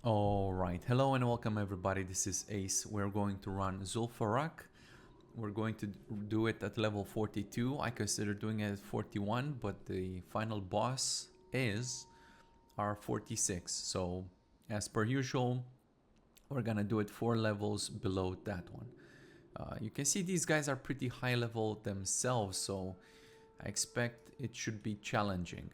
Alright, hello and welcome everybody, this is Ace. We're going to run Zul'Farrak. We're going to do it at level 42. I consider doing it at 41, but the final boss is our 46. So as per usual, we're gonna do it 4 levels below that one. You can see these guys are pretty high level themselves, so I expect it should be challenging.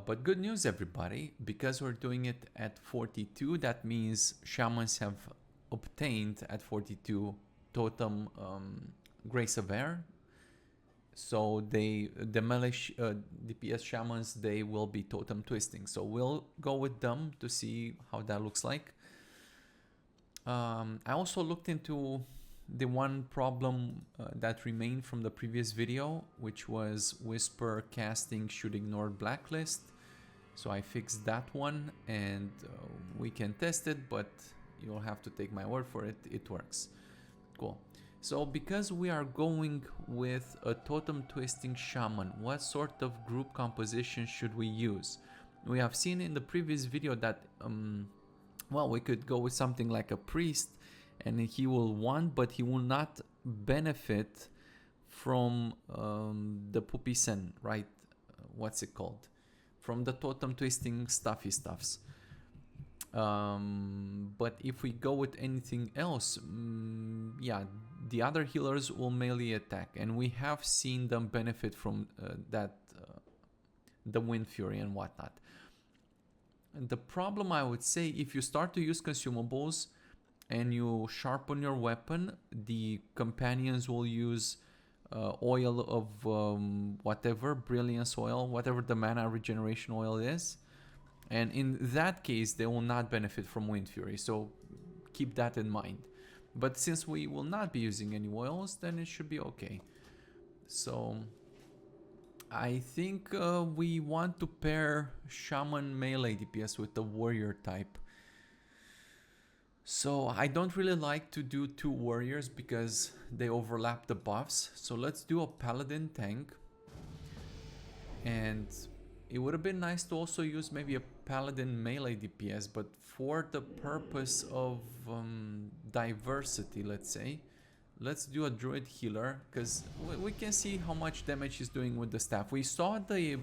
But good news everybody, because we're doing it at 42, that means shamans have obtained at 42 totem Grace of Air. So the melee DPS shamans, they will be totem twisting. So we'll go with them to see how that looks like. I also looked into the one problem that remained from the previous video, which was Whisper casting should ignore blacklist. So I fixed that one and we can test it, but you'll have to take my word for it, it works. Cool. So because we are going with a totem twisting shaman, what sort of group composition should we use? We have seen in the previous video that well, we could go with something like a priest, and he will want, but he will not benefit from the Pupisen, right? What's it called? From the totem twisting stuffs. But if we go with anything else, yeah, the other healers will melee attack, and we have seen them benefit from that, the Wind Fury and whatnot. And the problem, I would say, if you start to use consumables and you sharpen your weapon, the companions will use oil of whatever, brilliance oil, whatever the mana regeneration oil is. And in that case, they will not benefit from Wind Fury, so keep that in mind. But since we will not be using any oils, then it should be okay. So I think we want to pair Shaman melee DPS with the warrior type. So I don't really like to do 2 warriors because they overlap the buffs. So let's do a paladin tank. And it would have been nice to also use maybe a paladin melee DPS, but for the purpose of diversity, let's say, let's do a druid healer, because we can see how much damage he's doing with the staff. We saw the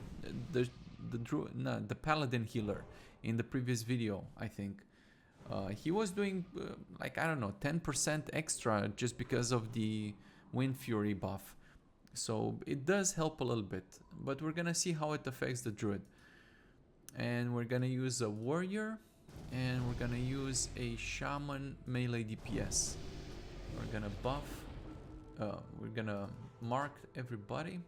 paladin healer in the previous video, I think. He was doing like, I don't know, 10% extra just because of the Wind Fury buff. So it does help a little bit, but we're gonna see how it affects the druid. And we're gonna use a warrior, and we're gonna use a shaman melee DPS. We're gonna buff, we're gonna mark everybody.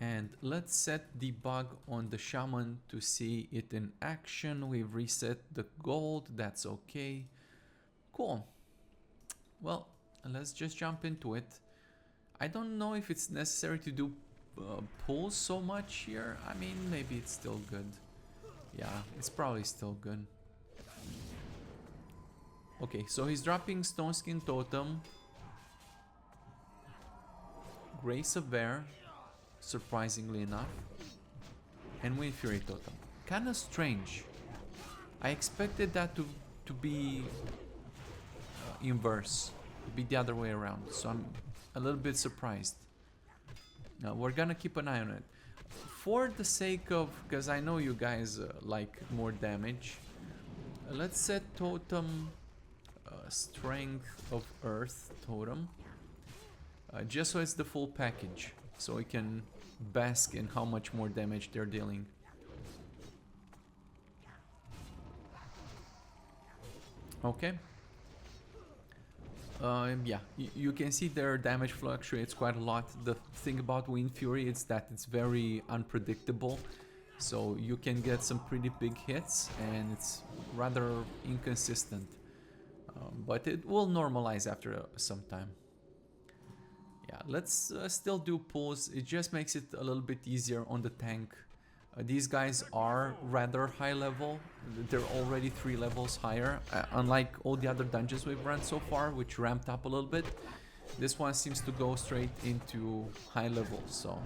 And let's set debug on the shaman to see it in action. We've reset the gold, that's okay. Cool. Well, let's just jump into it. I don't know if it's necessary to do pulls so much here. I mean, maybe it's still good. Yeah, it's probably still good. Okay, so he's dropping Stone Skin Totem, Grace of Air, surprisingly enough, and Wind Fury Totem. Kinda strange. I expected that to be inverse, to be the other way around, so I'm a little bit surprised. Now we're gonna keep an eye on it. For the sake of, because I know you guys like more damage, let's set Totem Strength of Earth Totem, just so it's the full package, so we can bask in how much more damage they're dealing. Okay. Yeah, you can see their damage fluctuates quite a lot. The thing about Wind Fury is that it's very unpredictable, so you can get some pretty big hits and it's rather inconsistent, but it will normalize after some time. Yeah, let's still do pulls. It just makes it a little bit easier on the tank. These guys are rather high level. They're already 3 levels higher, unlike all the other dungeons we've run so far, which ramped up a little bit. This one seems to go straight into high levels, so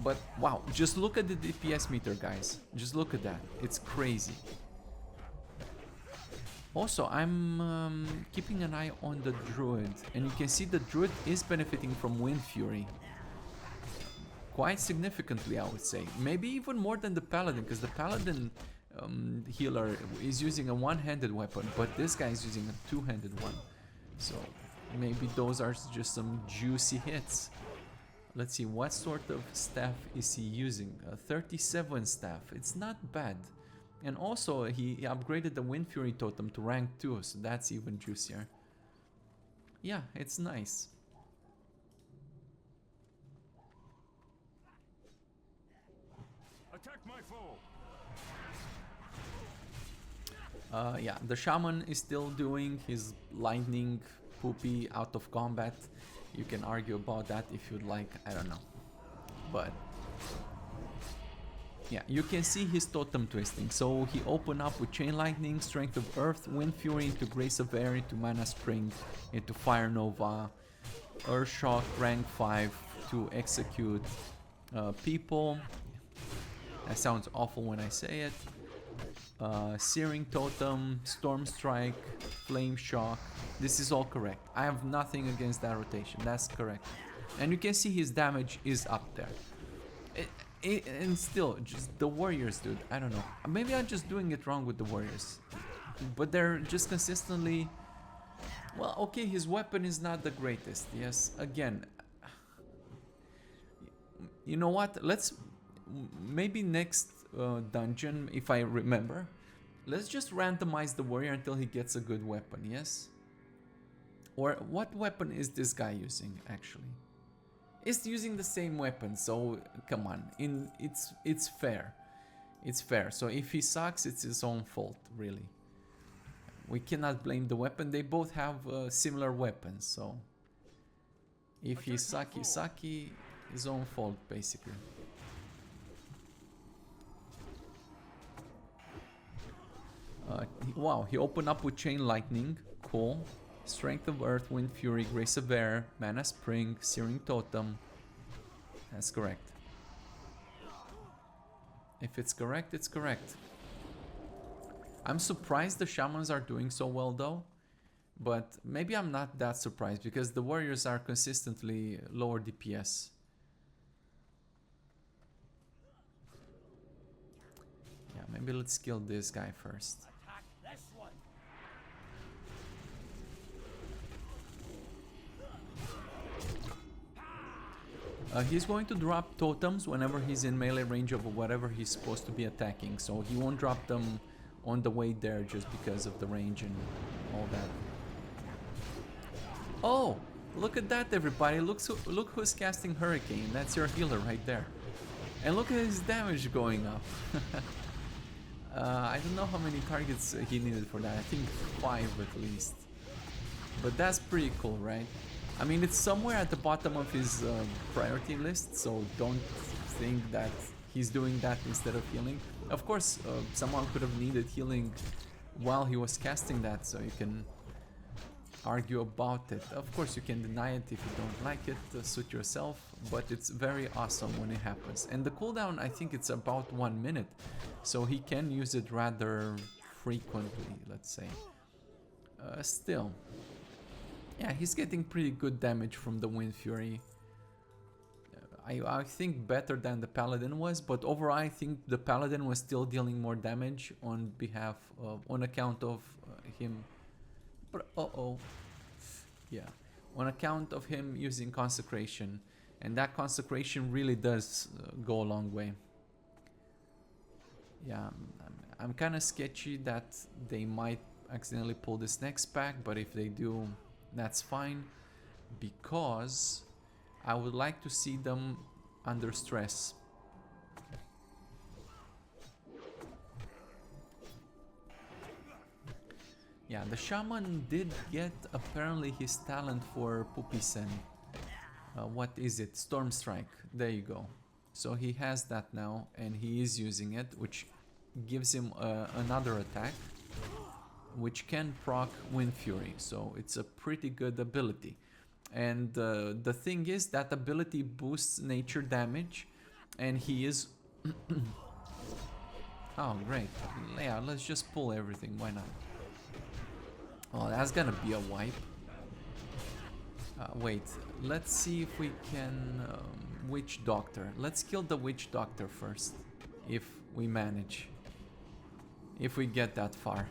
But wow, just look at the DPS meter, guys. Just look at that. It's crazy. Also, I'm keeping an eye on the Druid, and you can see the Druid is benefiting from Wind Fury. Quite significantly, I would say. Maybe even more than the Paladin, because the Paladin healer is using a one-handed weapon, but this guy is using a two-handed one. So maybe those are just some juicy hits. Let's see, what sort of staff is he using? A 37 staff. It's not bad. And also, he upgraded the Wind Fury totem to rank 2, so that's even juicier. Yeah, it's nice. Attack my foe. Yeah, the Shaman is still doing his lightning poopy out of combat. You can argue about that if you'd like, I don't know. But yeah, you can see his totem twisting. So he opened up with Chain Lightning, Strength of Earth, Wind Fury into Grace of Air, into Mana Spring, into Fire Nova, Earth Shock, rank 5 to execute people. That sounds awful when I say it. Searing Totem, Storm Strike, Flame Shock. This is all correct. I have nothing against that rotation. That's correct. And you can see his damage is up there. And still, just the warriors, dude. I don't know. Maybe I'm just doing it wrong with the warriors. But they're just consistently... Well, okay, his weapon is not the greatest. Yes, again. You know what? Let's... Maybe next dungeon, if I remember, let's just randomize the warrior until he gets a good weapon, yes? Or what weapon is this guy using, actually? It's using the same weapon, so come on, it's fair. It's fair. So if he sucks, it's his own fault, really. We cannot blame the weapon. They both have similar weapons, so if he's sucky, his own fault, basically. Wow, he opened up with Chain Lightning. Cool. Strength of Earth, Wind Fury, Grace of Air, Mana Spring, Searing Totem. That's correct. If it's correct, it's correct. I'm surprised the Shamans are doing so well though. But maybe I'm not that surprised because the Warriors are consistently lower DPS. Yeah, maybe let's kill this guy first. He's going to drop totems whenever he's in melee range of whatever he's supposed to be attacking, so he won't drop them on the way there just because of the range and all that. Oh, look at that, everybody. Look who's casting Hurricane. That's your healer right there. And look at his damage going up. I don't know how many targets he needed for that. I think 5 at least. But that's pretty cool, right? I mean, it's somewhere at the bottom of his priority list, so don't think that he's doing that instead of healing. Of course, someone could have needed healing while he was casting that, so you can argue about it. Of course, you can deny it if you don't like it, suit yourself, but it's very awesome when it happens. And the cooldown, I think it's about 1 minute, so he can use it rather frequently, let's say. Still. Yeah, he's getting pretty good damage from the Wind Fury. I think better than the Paladin was, but overall I think the Paladin was still dealing more damage on behalf of, on account of him. Yeah, on account of him using Consecration, and that Consecration really does go a long way. Yeah, I'm kind of sketchy that they might accidentally pull this next pack, but if they do, that's fine, because I would like to see them under stress. Yeah, the Shaman did get apparently his talent for Pupisen. What is it? Storm Strike. There you go. So he has that now, and he is using it, which gives him another attack, which can proc Wind Fury, so it's a pretty good ability. And the thing is that ability boosts nature damage, And he is... Oh, great. Yeah, let's just pull everything. Why not? Oh, that's gonna be a wipe. Wait, let's see if we can... Witch Doctor. Let's kill the Witch Doctor first. If we manage. If we get that far.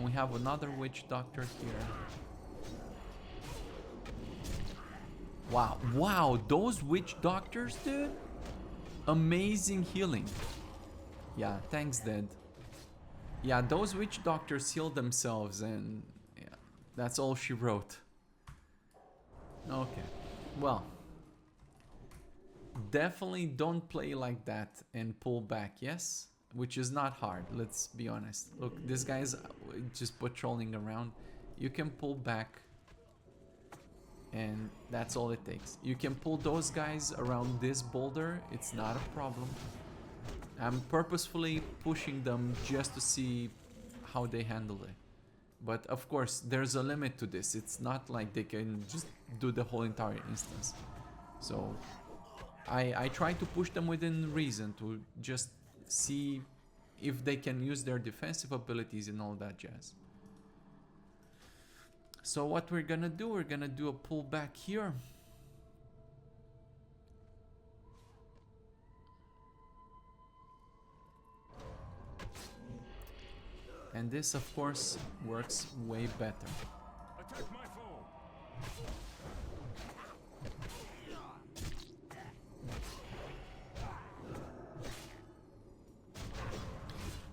We have another Witch Doctor here. Wow, wow, those Witch Doctors, dude. Amazing healing. Yeah, thanks, Dead. Yeah, those Witch Doctors heal themselves, and yeah, that's all she wrote. Okay, well. Definitely don't play like that and pull back, yes? Which is not hard, let's be honest. Look, this guy's just patrolling around. You can pull back. And that's all it takes. You can pull those guys around this boulder. It's not a problem. I'm purposefully pushing them just to see how they handle it. But of course, there's a limit to this. It's not like they can just do the whole entire instance. So I try to push them within reason to just see if they can use their defensive abilities and all that jazz. So what we're gonna do a pullback here. And this, of course, works way better. Attack my foe.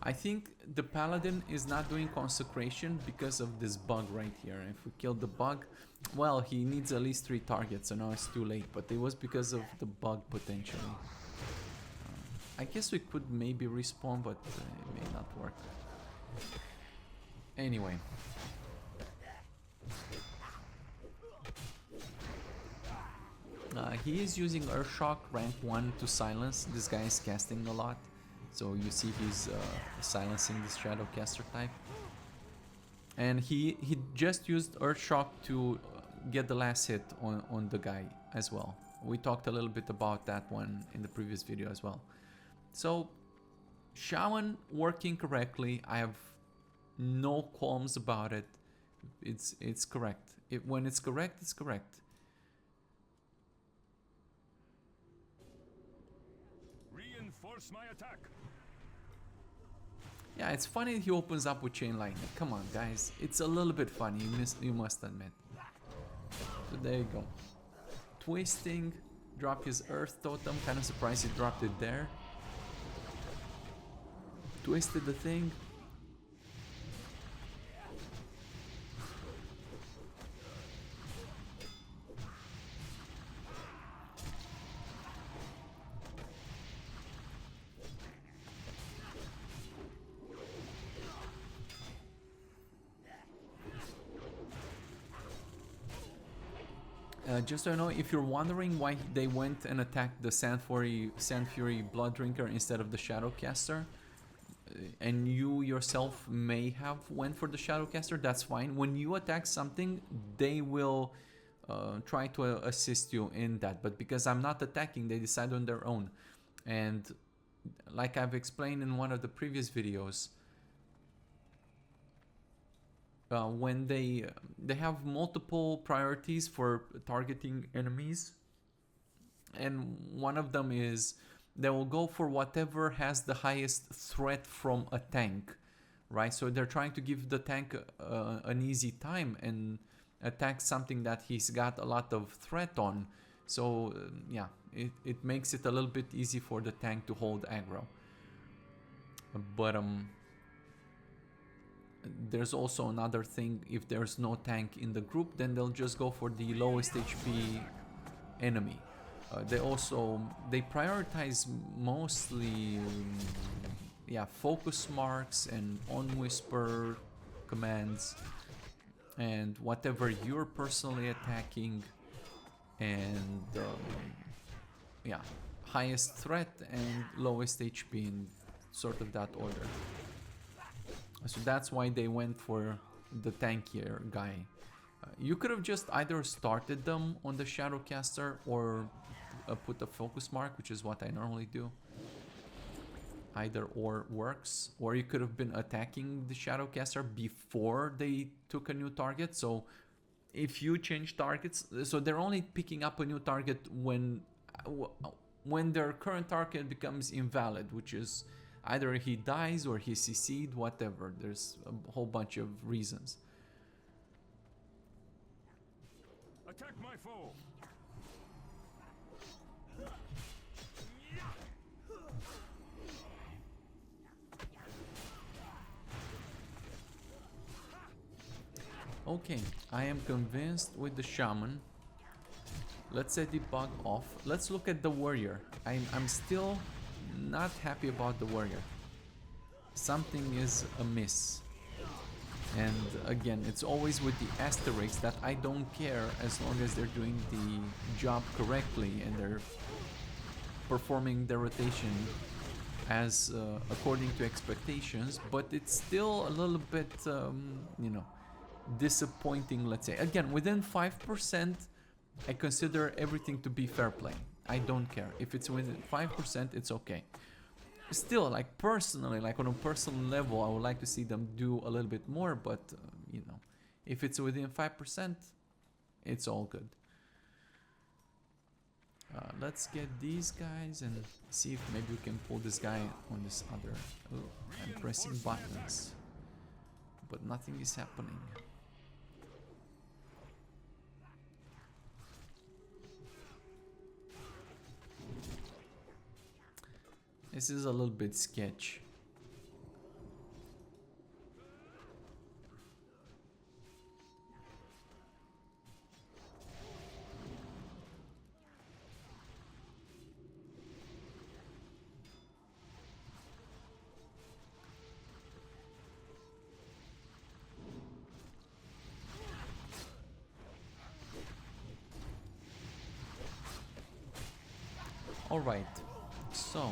I think the Paladin is not doing Consecration because of this bug right here. If we kill the bug, well, he needs at least 3 targets, so now it's too late. But it was because of the bug, potentially. I guess we could maybe respawn, but it may not work. Anyway. He is using Earthshock rank 1 to silence. This guy is casting a lot. So you see he's silencing this Shadowcaster type. And he just used Earthshock to get the last hit on the guy as well. We talked a little bit about that one in the previous video as well. So, Shaman working correctly. I have no qualms about it. It's correct. When it's correct, it's correct. Reinforce my attack. Yeah, it's funny he opens up with Chain Lightning. Come on, guys. It's a little bit funny, you must admit. So there you go. Twisting, drop his Earth Totem. Kind of surprised he dropped it there. Twisted the thing. Just so you know, if you're wondering why they went and attacked the Sand Fury Blood Drinker instead of the Shadowcaster, and you yourself may have went for the Shadowcaster, that's fine. When you attack something, they will try to assist you in that. But because I'm not attacking, they decide on their own. And like I've explained in one of the previous videos, when they have multiple priorities for targeting enemies, and one of them is they will go for whatever has the highest threat from a tank, right? So they're trying to give the tank an easy time and attack something that he's got a lot of threat on. So yeah, it makes it a little bit easy for the tank to hold aggro. But there's also another thing. If there's no tank in the group, then they'll just go for the lowest HP enemy. They prioritize mostly focus marks and on whisper commands and whatever you're personally attacking, and highest threat and lowest HP in sort of that order. So that's why they went for the tankier guy. You could have just either started them on the Shadowcaster or put a focus mark, which is what I normally do. Either or works. Or you could have been attacking the Shadowcaster before they took a new target. So if you change targets, so they're only picking up a new target when their current target becomes invalid, which is either he dies or he's CC'd, whatever. There's a whole bunch of reasons. Attack my foe. Okay, I am convinced with the shaman. Let's set the bug off. Let's look at the warrior. I'm still not happy about the warrior. Something is amiss. And again, it's always with the asterisks that I don't care as long as they're doing the job correctly and they're performing their rotation as according to expectations. But it's still a little bit, you know, disappointing, let's say. Again, within 5%, I consider everything to be fair play. I don't care. If it's within 5%, it's okay. Still, like personally, like on a personal level, I would like to see them do a little bit more, but you know, if it's within 5%, it's all good. Let's get these guys and see if maybe we can pull this guy on this other. Oh, I'm pressing buttons, but nothing is happening. This is a little bit sketch. All right, so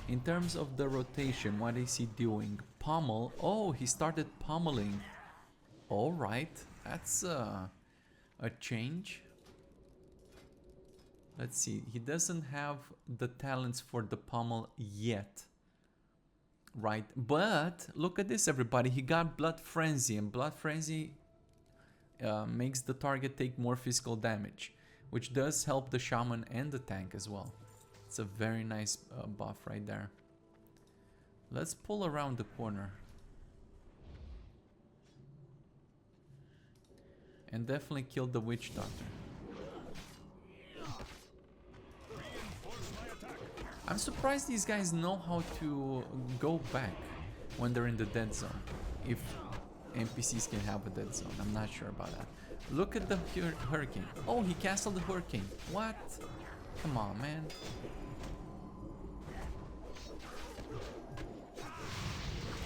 in terms of the rotation, what is he doing? Pummel. Oh, he started pummeling. All right, that's a change. Let's see. He doesn't have the talents for the pummel yet. Right, but look at this, everybody. He got Blood Frenzy, and Blood Frenzy makes the target take more physical damage, which does help the shaman and the tank as well. It's a very nice buff right there. Let's pull around the corner. And definitely kill the witch doctor. I'm surprised these guys know how to go back when they're in the dead zone. If NPCs can have a dead zone, I'm not sure about that. Look at the hurricane. Oh, he canceled the hurricane. What? Come on, man.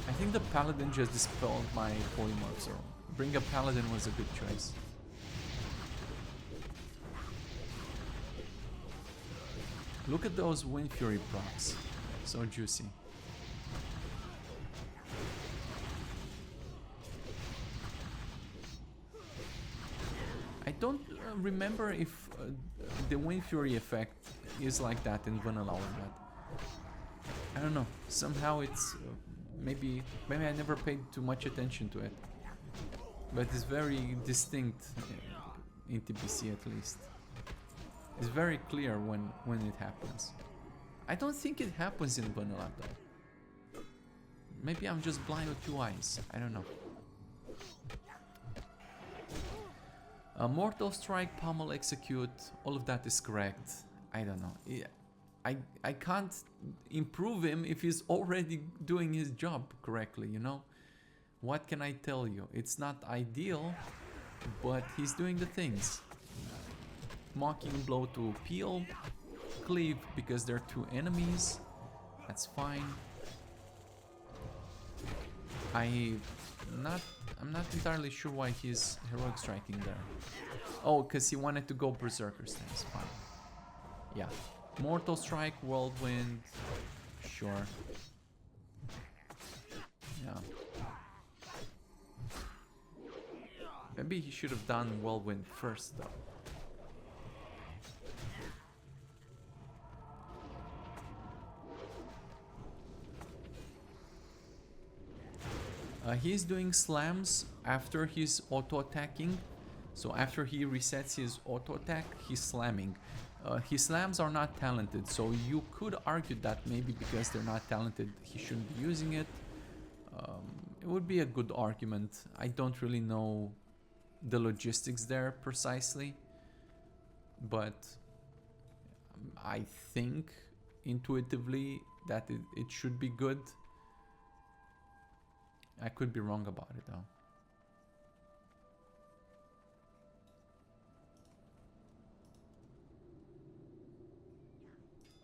I think the paladin just dispelled my polymorph, so bring a paladin was a good choice. Look at those Wind Fury procs. So juicy. I don't remember if the Wind Fury effect is like that in vanilla or not. I don't know. Somehow it's maybe I never paid too much attention to it, but it's very distinct in TBC at least. It's very clear when it happens. I don't think it happens in vanilla though. Maybe I'm just blind with two eyes. I don't know. Mortal Strike, Pummel, Execute, all of that is correct. I don't know. I can't improve him if he's already doing his job correctly, you know? What can I tell you? It's not ideal, but he's doing the things. Mocking Blow to peel, Cleave because they're two enemies. That's fine. I'm not entirely sure why he's heroic striking there. Oh, because he wanted to go berserker stance. Fine. Yeah. Mortal Strike, Whirlwind. Sure. Yeah. Maybe he should have done Whirlwind first though. He's doing slams after he's auto-attacking. So after he resets his auto-attack, he's slamming. His slams are not talented, so you could argue that maybe because they're not talented, he shouldn't be using it. It would be a good argument. I don't really know the logistics there precisely, but I think intuitively that it should be good. I could be wrong about it though.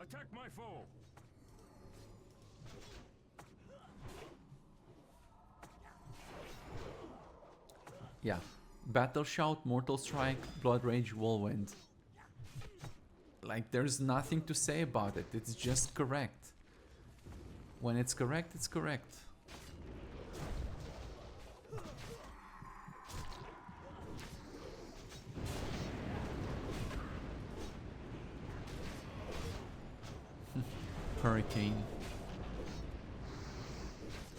Attack my foe. Yeah. Battle Shout, Mortal Strike, Blood Rage, Whirlwind. Like, there's nothing to say about it. It's just correct. When it's correct, it's correct. Hurricane.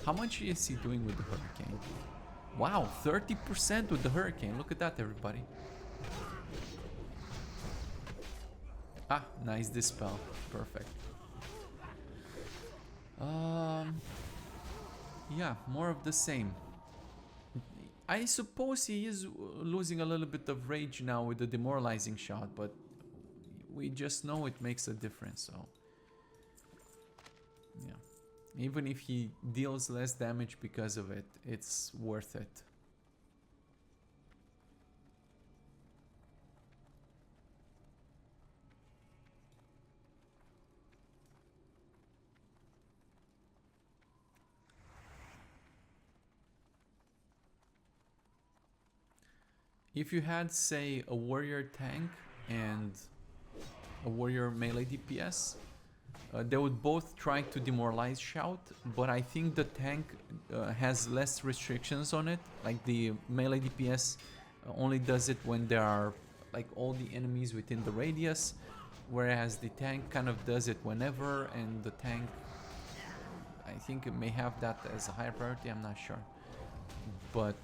How much is he doing with the Hurricane? Wow, 30% with the Hurricane. Look at that, everybody. Ah, nice dispel. Perfect. Yeah, more of the same. I suppose he is losing a little bit of rage now with the demoralizing shot, but we just know it makes a difference, so... Yeah. Even if he deals less damage because of it, it's worth it. If you had, say, a warrior tank and a warrior melee DPS, they would both try to demoralize Shout, but I think the tank has less restrictions on it. Like the melee DPS only does it when there are like all the enemies within the radius, whereas the tank kind of does it whenever, and the tank, I think it may have that as a higher priority, I'm not sure. But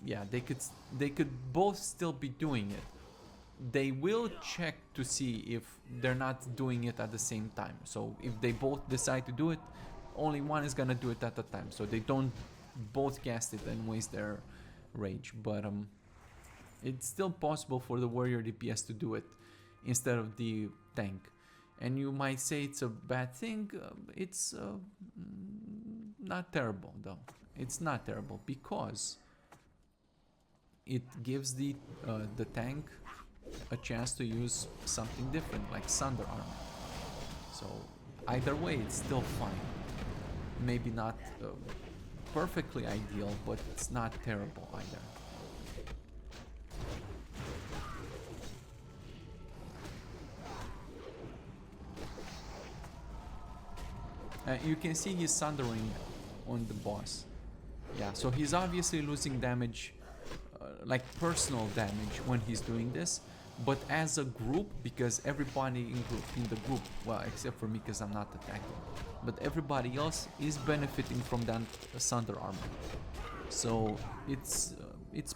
yeah, they could both still be doing it. They will check to see if they're not doing it at the same time. So if they both decide to do it, only one is gonna do it at a time. So they don't both cast it and waste their rage. But it's still possible for the warrior DPS to do it instead of the tank. And you might say it's a bad thing. It's not terrible though. It's not terrible because it gives the tank a chance to use something different, like Sunder Armor. So either way, it's still fine. Maybe not perfectly ideal, but it's not terrible either. You can see he's sundering on the boss. Yeah, so he's obviously losing damage, like personal damage when he's doing this, but as a group, because everybody in the group, well, except for me because I'm not attacking, but everybody else is benefiting from that Sunder Armor. So it's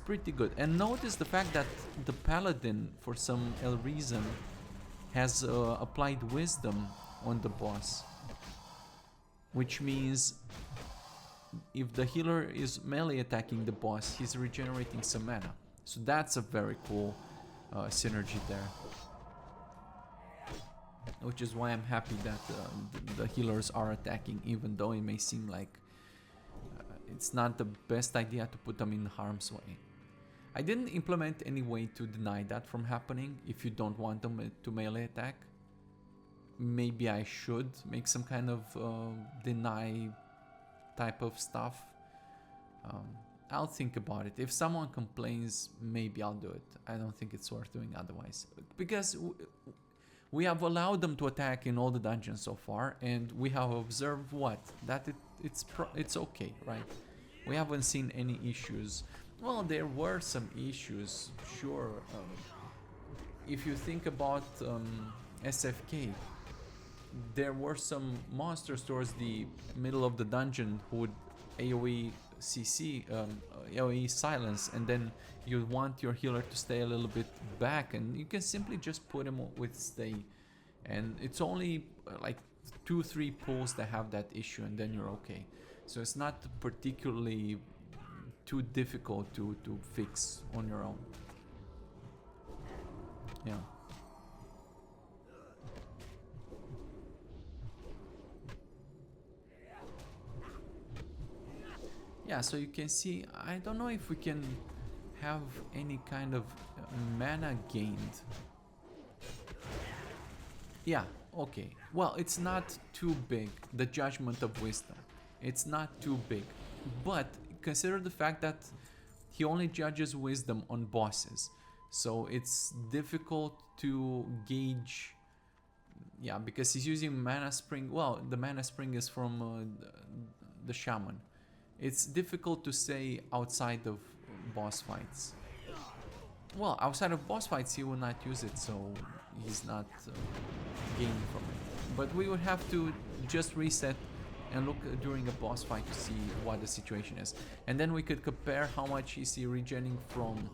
pretty good. And notice the fact that the Paladin, for some reason, has applied Wisdom on the boss, which means if the healer is melee attacking the boss, he's regenerating some mana. So that's a very cool synergy there. Which is why I'm happy that the healers are attacking, even though it may seem like it's not the best idea to put them in harm's way. I didn't implement any way to deny that from happening if you don't want them to melee attack. Maybe I should make some kind of deny type of stuff. I'll think about it. If someone complains, maybe I'll do it. I don't think it's worth doing otherwise, because we have allowed them to attack in all the dungeons so far, and we have observed what? That it's okay, right? We haven't seen any issues Well, there were some issues, sure. If you think about SFK, there were some monsters towards the middle of the dungeon who would AoE CC, AoE silence, and then you want your healer to stay a little bit back, and you can simply just put him with stay, and it's only like 2-3 pulls that have that issue, and then you're okay. So it's not particularly too difficult to fix on your own. Yeah. Yeah, so you can see, I don't know if we can have any kind of mana gained. Yeah, okay. Well, it's not too big, the Judgment of Wisdom. It's not too big. But consider the fact that he only judges wisdom on bosses. So it's difficult to gauge. Yeah, because he's using Mana Spring. Well, the Mana Spring is from the Shaman. It's difficult to say outside of boss fights. Well, outside of boss fights he will not use it, so he's not gaining from it. But we would have to just reset and look during a boss fight to see what the situation is. And then we could compare how much is he regenerating from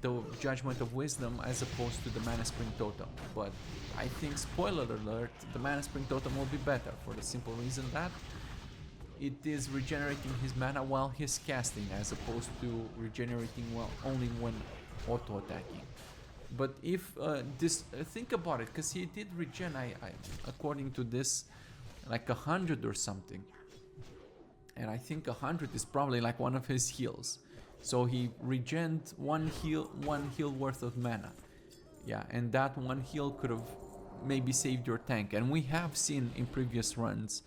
the Judgment of Wisdom as opposed to the Mana Spring Totem. But I think, spoiler alert, the Mana Spring Totem will be better for the simple reason that it is regenerating his mana while he's casting, as opposed to regenerating only when auto-attacking. But if think about it, because he did regen, according to this, like 100 or something. And I think 100 is probably like one of his heals. So he regened one heal worth of mana. Yeah, and that one heal could have maybe saved your tank. And we have seen in previous runs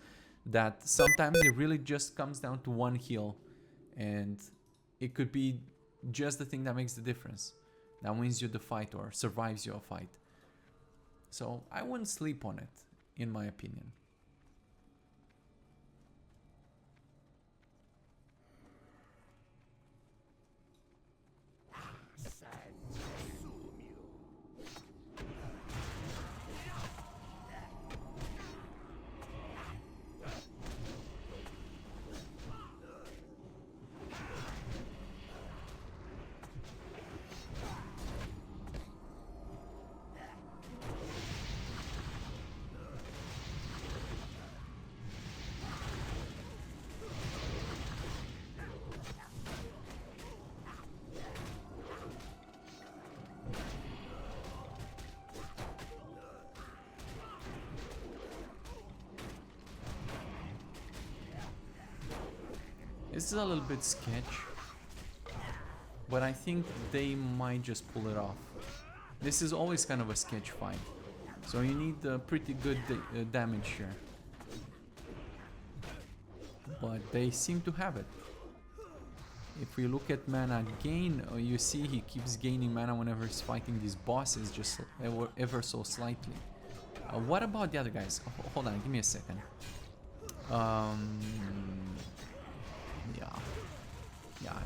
that sometimes it really just comes down to one heal, and it could be just the thing that makes the difference, that wins you the fight or survives you a fight. So I wouldn't sleep on it, in my opinion. This is a little bit sketch, but I think they might just pull it off. This is always kind of a sketch fight, so you need pretty good damage here. But they seem to have it. If we look at mana gain, you see he keeps gaining mana whenever he's fighting these bosses, just ever so slightly. What about the other guys? Hold on, give me a second. Yeah,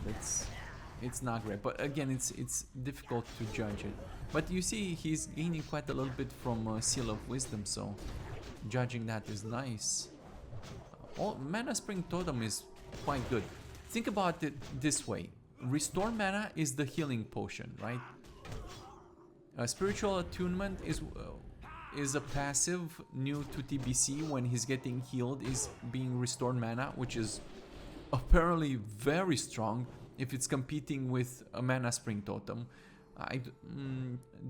it's not great, but again, it's difficult to judge it. But you see, he's gaining quite a little bit from Seal of Wisdom, so judging that is nice. Mana Spring Totem is quite good. Think about it this way: Restore Mana is the healing potion, right? Spiritual Attunement is a passive new to TBC. When he's getting healed, is being restored mana, which is apparently very strong if it's competing with a Mana Spring Totem.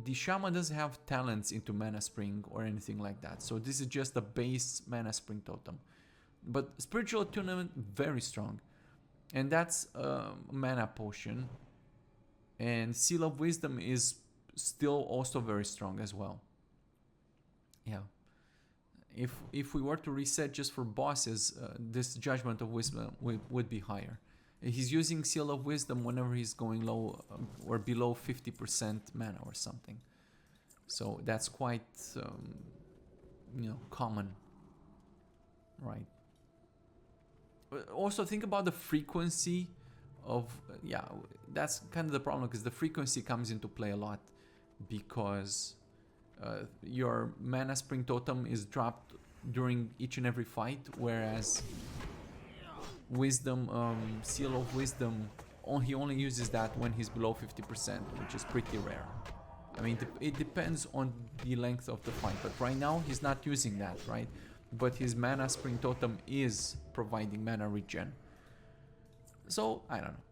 The Shaman doesn't have talents into Mana Spring or anything like that, so this is just a base Mana Spring Totem. But Spiritual Attunement, very strong, and that's a mana potion. And Seal of Wisdom is still also very strong as well. Yeah. If we were to reset just for bosses, this Judgment of Wisdom would be higher. He's using Seal of Wisdom whenever he's going low or below 50% mana or something. So that's quite, common, right? Also think about the frequency of yeah, that's kind of the problem, because the frequency comes into play a lot, because your mana spring totem is dropped during each and every fight, whereas wisdom, seal of wisdom, he only uses that when he's below 50%, which is pretty rare. I mean, it depends on the length of the fight, but right now he's not using that, right? But his mana spring totem is providing mana regen. So, I don't know.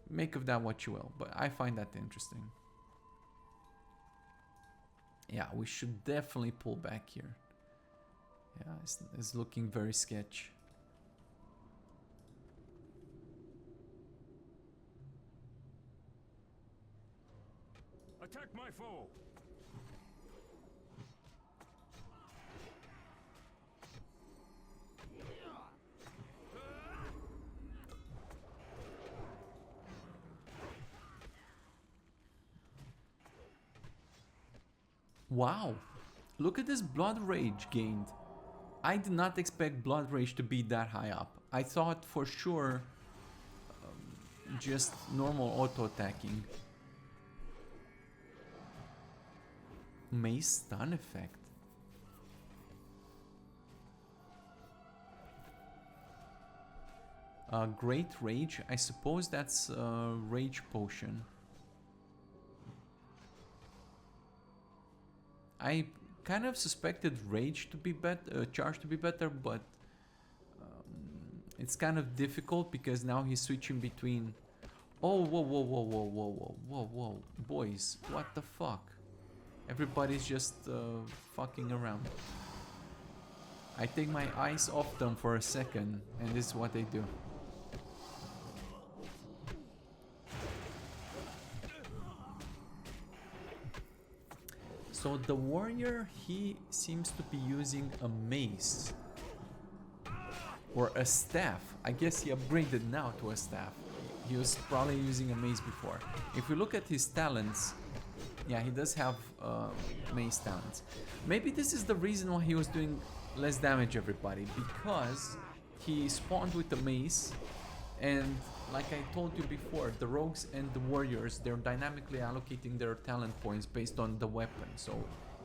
Make of that what you will, but I find that interesting. Yeah, we should definitely pull back here. Yeah, it's looking very sketch. Attack my foe. Wow, look at this blood rage gained. I did not expect blood rage to be that high up. I thought for sure just normal auto attacking. Mace stun effect. Great rage. I suppose that's a rage potion. I kind of suspected rage to be better, charge to be better, but it's kind of difficult because now he's switching between. Oh, whoa, whoa, whoa, whoa, whoa, whoa, whoa, whoa, boys, what the fuck? Everybody's just fucking around. I take my eyes off them for a second, and this is what they do. So the warrior, he seems to be using a mace or a staff. I guess he upgraded now to a staff. He was probably using a mace before. If we look at his talents, yeah, he does have mace talents. Maybe this is the reason why he was doing less damage, everybody, because he spawned with the mace, and like I told you before, the rogues and the warriors, they're dynamically allocating their talent points based on the weapon. So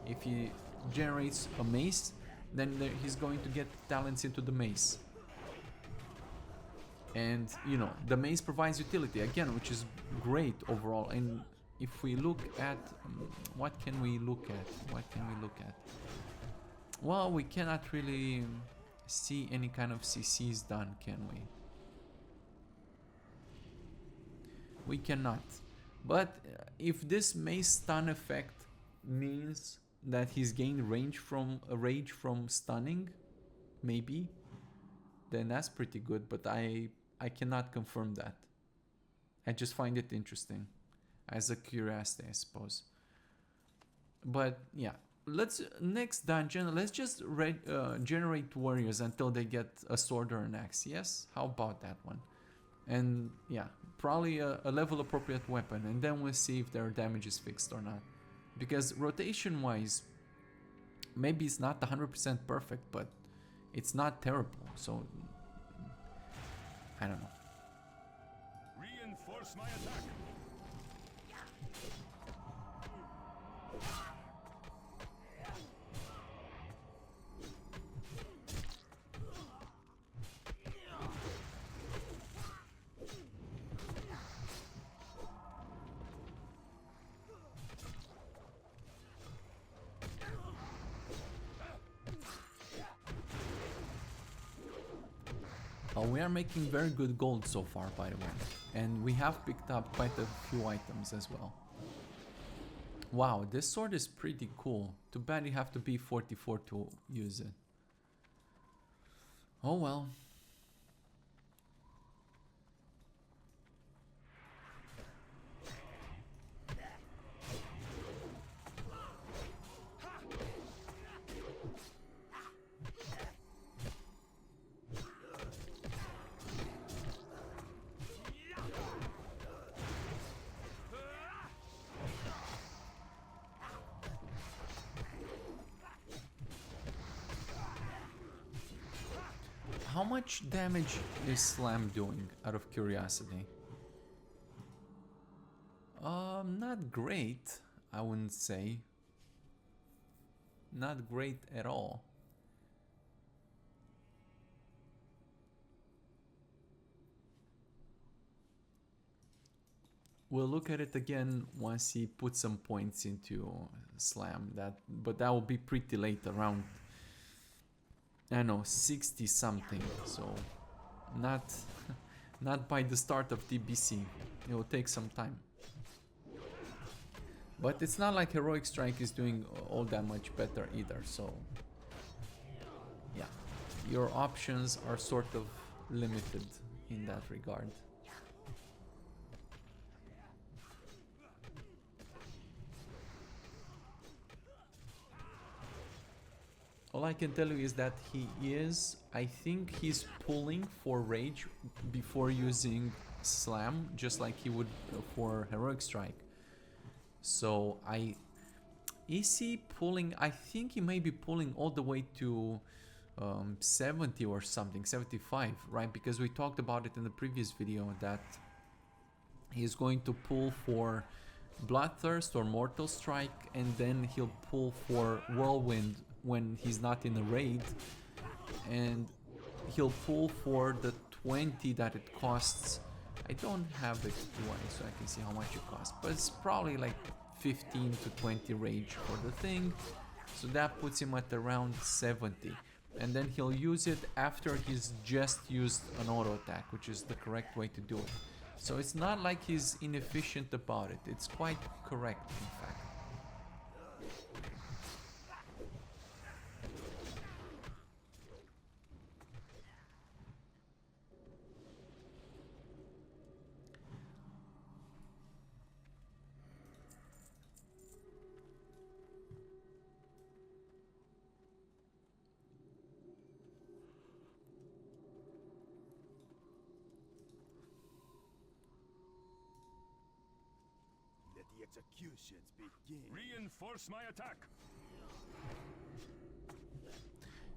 if he generates a mace, then he's going to get talents into the mace. And you know, the mace provides utility again, which is great overall. And if we look at what can we look at? Well, we cannot really see any kind of CCs done, can we? We cannot. But if this mace stun effect means that he's gained rage from stunning, maybe, then that's pretty good, but I cannot confirm that. I just find it interesting as a curiosity, I suppose. But yeah, next dungeon, let's just generate warriors until they get a sword or an axe. Yes, how about that one? And yeah, probably a level appropriate weapon, and then we'll see if their damage is fixed or not. Because rotation wise, maybe it's not 100% perfect, but it's not terrible, so I don't know. Reinforce my attack. We are making very good gold so far, by the way, and we have picked up quite a few items as well. Wow, this sword is pretty cool. Too bad you have to be 44 to use it. Oh well. How much damage is Slam doing, out of curiosity? Not great, I wouldn't say. Not great at all. We'll look at it again once he puts some points into slam. But that will be pretty late, around, I don't know, 60 something. So not not by the start of TBC. It will take some time. But it's not like Heroic Strike is doing all that much better either. So yeah, your options are sort of limited in that regard. All I can tell you is that I think he's pulling for Rage before using Slam, just like he would for Heroic Strike. So is he pulling? I think he may be pulling all the way to 70 or something, 75, right? Because we talked about it in the previous video that he's going to pull for Bloodthirst or Mortal Strike, and then he'll pull for Whirlwind when he's not in a raid, and he'll pull for the 20 that it costs. I don't have it so I can see how much it costs, but it's probably like 15 to 20 rage for the thing, so that puts him at around 70, and then he'll use it after he's just used an auto attack, which is the correct way to do it. So it's not like he's inefficient about it, it's quite correct in fact. Executions begin. Reinforce my attack.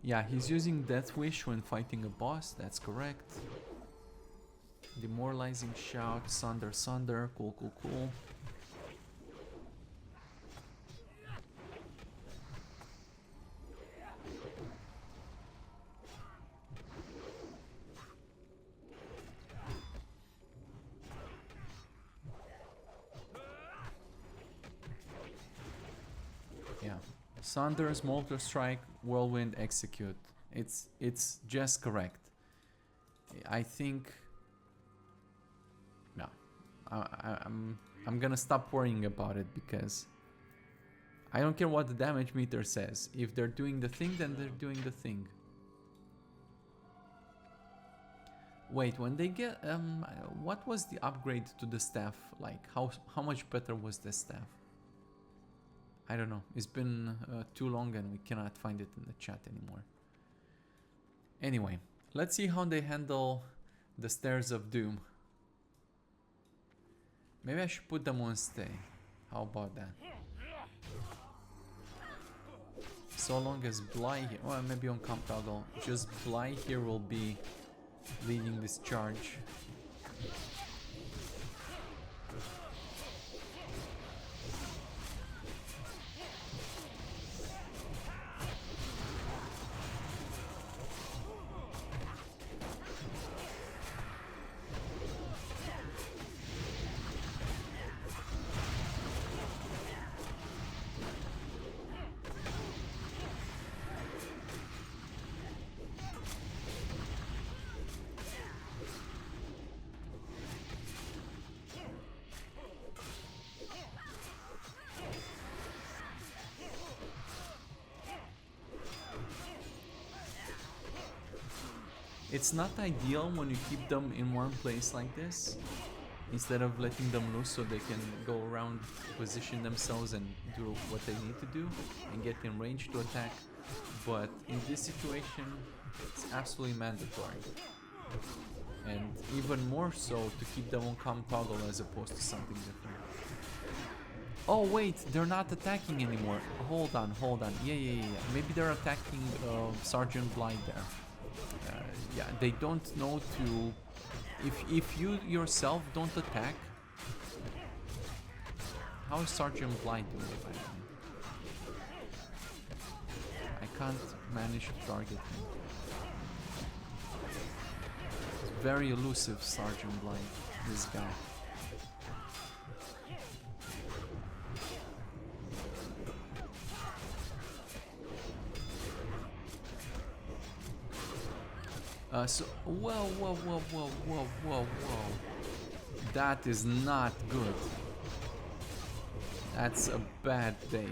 Yeah, he's using Death Wish when fighting a boss, that's correct. Demoralizing Shout, Sunder, cool. Sunder's Molter Strike, Whirlwind, Execute. It's just correct. I think. No, I'm gonna stop worrying about it because I don't care what the damage meter says. If they're doing the thing, then they're doing the thing. Wait, when they get what was the upgrade to the staff like? How much better was the staff? I don't know. It's been too long and we cannot find it in the chat anymore. Anyway, let's see how they handle the Stairs of Doom. Maybe I should put them on stay. How about that? So long as Bly here, well, maybe on Camp Toggle, just Bly here will be leading this charge. It's not ideal when you keep them in one place like this, instead of letting them loose so they can go around, position themselves and do what they need to do and get in range to attack. But in this situation, it's absolutely mandatory. And even more so to keep them on calm toggle as opposed to something different. Oh wait, they're not attacking anymore. Hold on. Yeah. Maybe they're attacking Sergeant Bly there. Yeah, they don't know to... If you yourself don't attack, How is Sergeant Bly doing it, by the way? I can't manage to target him. It's very elusive, Sergeant Bly, this guy. Whoa. That is not good. That's a bad day.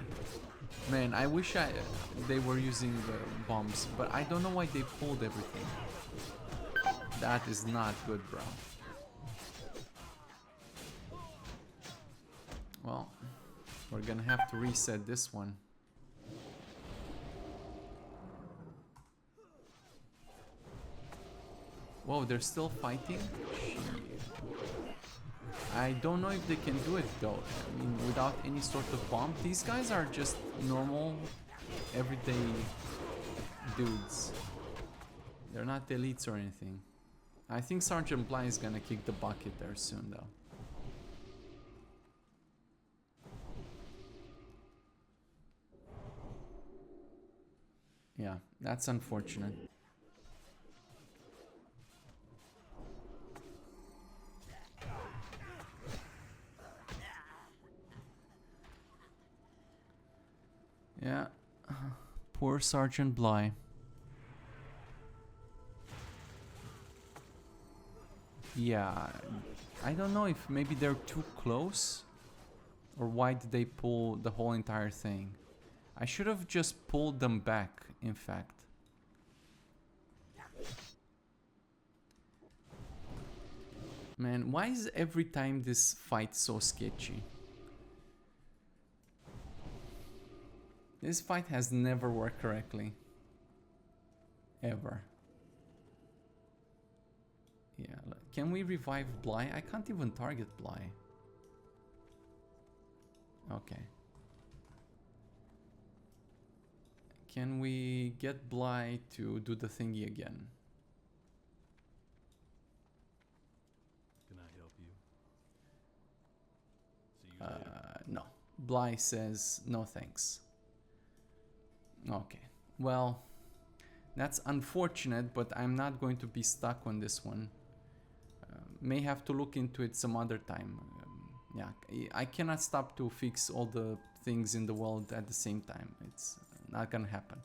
Man, I wish they were using the bombs, but I don't know why they pulled everything. That is not good, bro. Well, we're gonna have to reset this one. Whoa, they're still fighting? Shit. I don't know if they can do it though. I mean, without any sort of bomb. These guys are just normal, everyday dudes. They're not elites or anything. I think Sergeant Bly is gonna kick the bucket there soon though. Yeah, that's unfortunate. Yeah, poor Sergeant Bly. Yeah, I don't know if maybe they're too close, or why did they pull the whole entire thing? I should have just pulled them back, in fact. Man, why is every time this fight so sketchy? This fight has never worked correctly. Ever. Yeah, can we revive Bly? I can't even target Bly. Okay. Can we get Bly to do the thingy again? Can I help you? See you later. No. Bly says no thanks. Okay. Well, that's unfortunate, but I'm not going to be stuck on this one. May have to look into it some other time. Yeah, I cannot stop to fix all the things in the world at the same time. It's not gonna happen.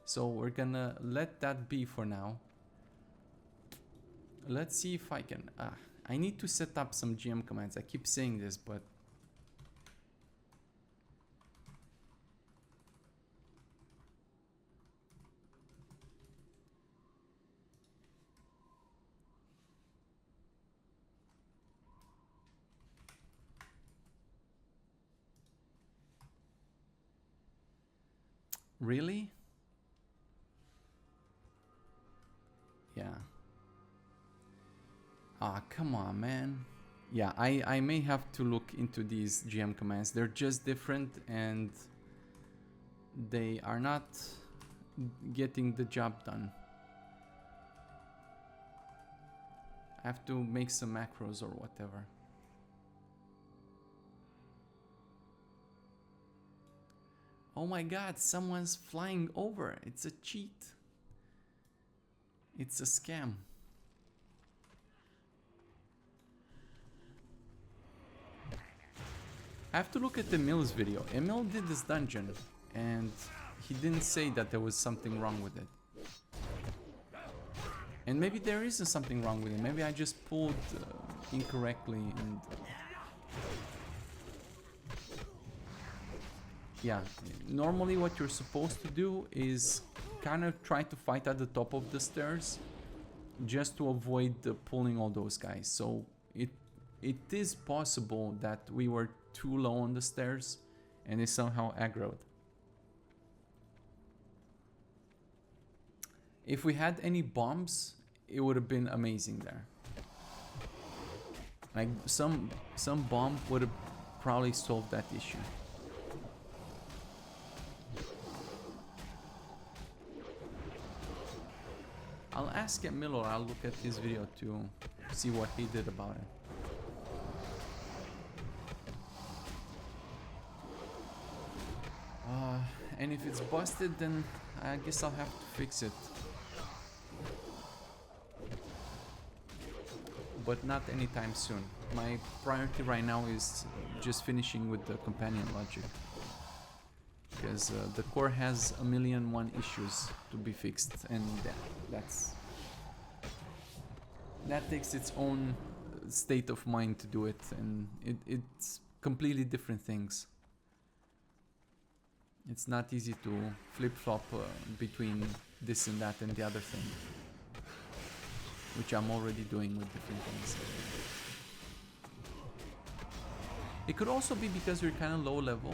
So we're gonna let that be for now. Let's see if I can... I need to set up some GM commands. I keep saying this, but... Really? Yeah. Come on, man. Yeah, I may have to look into these GM commands. They're just different and they are not getting the job done. I have to make some macros or whatever. Oh my god, someone's flying over. It's a cheat. It's a scam. I have to look at Emil's video. Emil did this dungeon and he didn't say that there was something wrong with it. And maybe there isn't something wrong with it. Maybe I just pulled incorrectly and... Yeah, normally what you're supposed to do is kind of try to fight at the top of the stairs just to avoid pulling all those guys. So it is possible that we were too low on the stairs and they somehow aggroed. If we had any bombs, it would have been amazing there. Like some bomb would have probably solved that issue. I'll ask Emil or I'll look at his video to see what he did about it. And if it's busted, then I guess I'll have to fix it. But not anytime soon. My priority right now is just finishing with the companion logic. Because the core has 1,000,001 issues to be fixed, and that takes its own state of mind to do it, and it's completely different things. It's not easy to flip-flop between this and that and the other thing, which I'm already doing with different things. It could also be because we're kind of low level,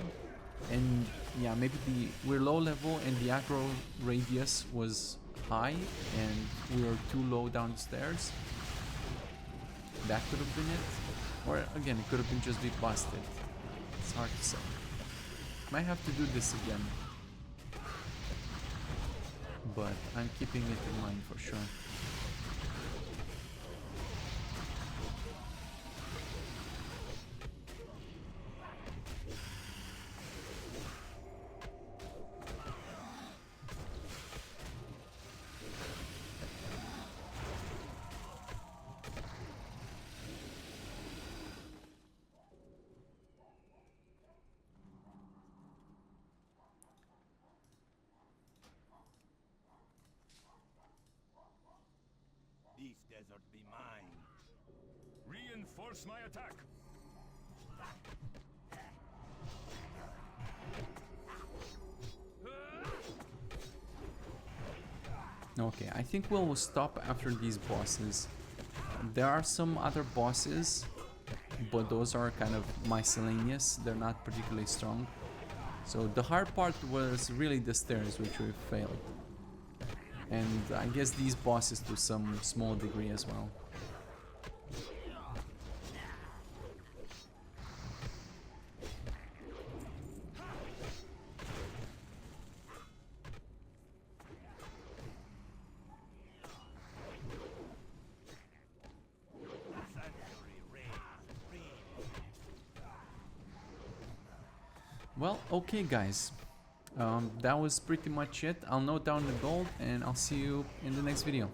and yeah, maybe we're low level and the aggro radius was high and we were too low down the stairs. That could have been it. Or again, it could have been just be busted. It's hard to say. Might have to do this again. But I'm keeping it in mind for sure. This desert be mine. Reinforce my attack. Okay, I think we'll stop after these bosses. There are some other bosses, but those are kind of miscellaneous. They're not particularly strong. So the hard part was really the stairs, which we failed. And I guess these bosses to some small degree as well. Well, okay guys, that was pretty much it. I'll note down the gold and I'll see you in the next video.